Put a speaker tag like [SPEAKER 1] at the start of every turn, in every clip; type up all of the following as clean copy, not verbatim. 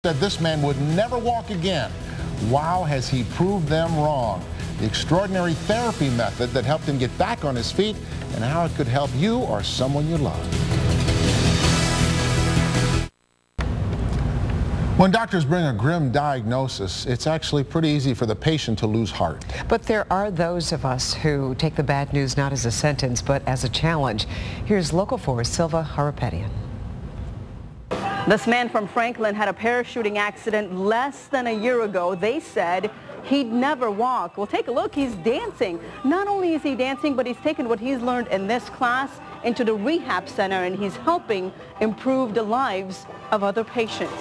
[SPEAKER 1] Said this man would never walk again. Wow, has he proved them wrong. The extraordinary therapy method that helped him get back on his feet and how it could help you or someone you love. When doctors bring a grim diagnosis, it's actually pretty easy for the patient to lose heart.
[SPEAKER 2] But there are those of us who take the bad news not as a sentence, but as a challenge. Here's Local 4's Silva Harapetian.
[SPEAKER 3] This man from Franklin had a parachuting accident less than a year ago. They said he'd never walk. Well, take a look. He's dancing. Not only is he dancing, but he's taken what he's learned in this class into the rehab center, and he's helping improve the lives of other patients.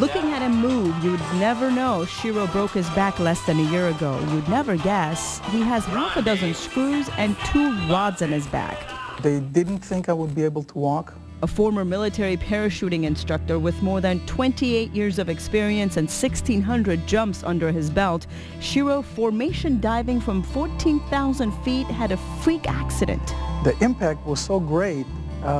[SPEAKER 4] Looking at him move, you'd never know Shiro broke his back less than a year ago. You'd never guess he has half a dozen screws and 2 rods in his back.
[SPEAKER 5] They didn't think I would be able to walk.
[SPEAKER 4] A former military parachuting instructor with more than 28 years of experience and 1,600 jumps under his belt, Shiro, formation diving from 14,000 feet, had a freak accident.
[SPEAKER 5] The impact was so great,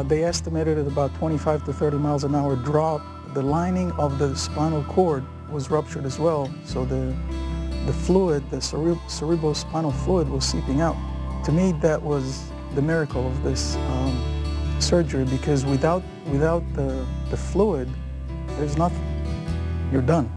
[SPEAKER 5] they estimated at about 25 to 30 miles an hour drop. The lining of the spinal cord was ruptured as well, so the fluid, the cerebrospinal fluid was seeping out. To me, that was the miracle of this surgery, because without the fluid, there's nothing. You're done.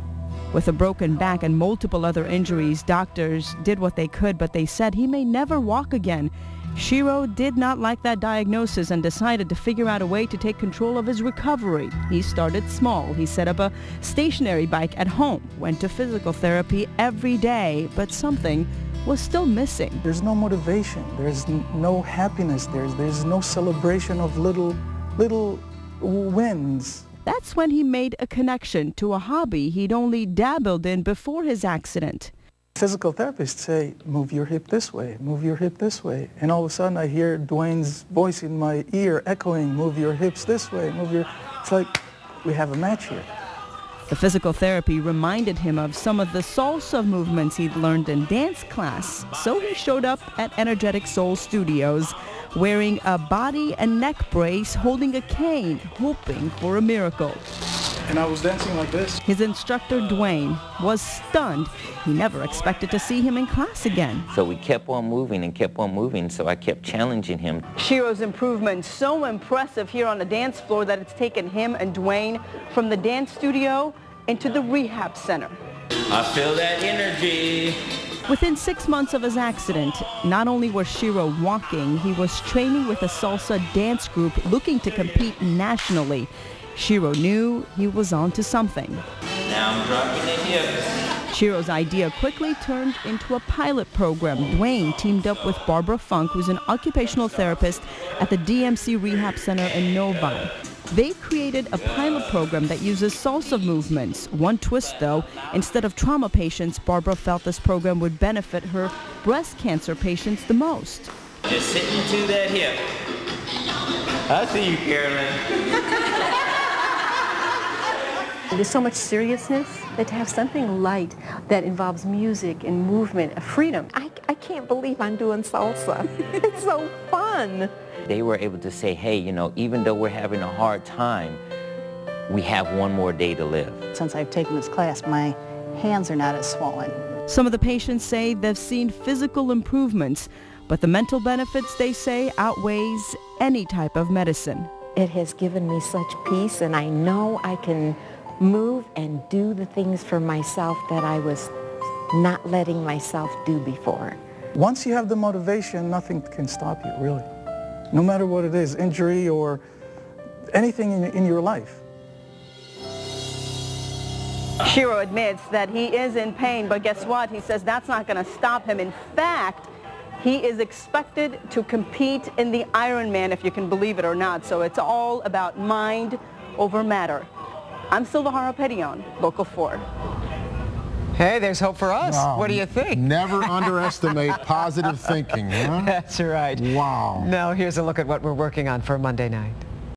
[SPEAKER 4] With a broken back and multiple other injuries, doctors did what they could, but they said he may never walk again. Shiro did not like that diagnosis and decided to figure out a way to take control of his recovery. He started small. He set up a stationary bike at home, went to physical therapy every day, but something was still missing.
[SPEAKER 5] There's no motivation. There's no happiness. There's no celebration of little wins.
[SPEAKER 4] That's when he made a connection to a hobby he'd only dabbled in before his accident.
[SPEAKER 5] Physical therapists say, move your hip this way, move your hip this way. And all of a sudden I hear Duane's voice in my ear echoing, move your hips this way, move your... It's like we have a match here.
[SPEAKER 4] The physical therapy reminded him of some of the salsa movements he'd learned in dance class, so he showed up at Energetic Soul Studios wearing a body and neck brace, holding a cane, hoping for a miracle.
[SPEAKER 5] And I was dancing like this.
[SPEAKER 4] His instructor, Duane, was stunned. He never expected to see him in class again.
[SPEAKER 6] So we kept on moving and kept on moving, so I kept challenging him.
[SPEAKER 3] Shiro's improvement so impressive here on the dance floor that it's taken him and Duane from the dance studio into the rehab center.
[SPEAKER 6] I feel that energy.
[SPEAKER 4] Within 6 months of his accident, not only was Shiro walking, he was training with a salsa dance group looking to compete nationally. Shiro knew he was on to something.
[SPEAKER 6] Now I'm dropping the hips.
[SPEAKER 4] Shiro's idea quickly turned into a pilot program. Duane teamed up with Barbara Funk, who's an occupational therapist at the DMC Rehab Center in Novi. They created a pilot program that uses salsa movements. One twist, though, instead of trauma patients, Barbara felt this program would benefit her breast cancer patients the most.
[SPEAKER 6] Just sitting to that hip. I see you, Carolyn.
[SPEAKER 7] There's so much seriousness that to have something light that involves music and movement, a freedom.
[SPEAKER 8] I can't believe I'm doing salsa. It's so fun.
[SPEAKER 6] They were able to say, hey, you know, even though we're having a hard time, we have one more day to live.
[SPEAKER 9] Since I've taken this class, my hands are not as swollen.
[SPEAKER 4] Some of the patients say they've seen physical improvements, but the mental benefits, they say, outweighs any type of medicine.
[SPEAKER 8] It has given me such peace, and I know I can move and do the things for myself that I was not letting myself do before.
[SPEAKER 5] Once you have the motivation, nothing can stop you, really. No matter what it is, injury or anything in your life.
[SPEAKER 3] Shiro admits that he is in pain, but guess what? He says that's not going to stop him. In fact, he is expected to compete in the Ironman, if you can believe it or not. So it's all about mind over matter. I'm Silva Harapetian, Local 4.
[SPEAKER 2] Hey, there's hope for us.
[SPEAKER 1] Wow.
[SPEAKER 2] What do you think?
[SPEAKER 1] Never underestimate positive thinking, huh?
[SPEAKER 2] That's right.
[SPEAKER 1] Wow.
[SPEAKER 2] Now here's a look at what we're working on for Monday night.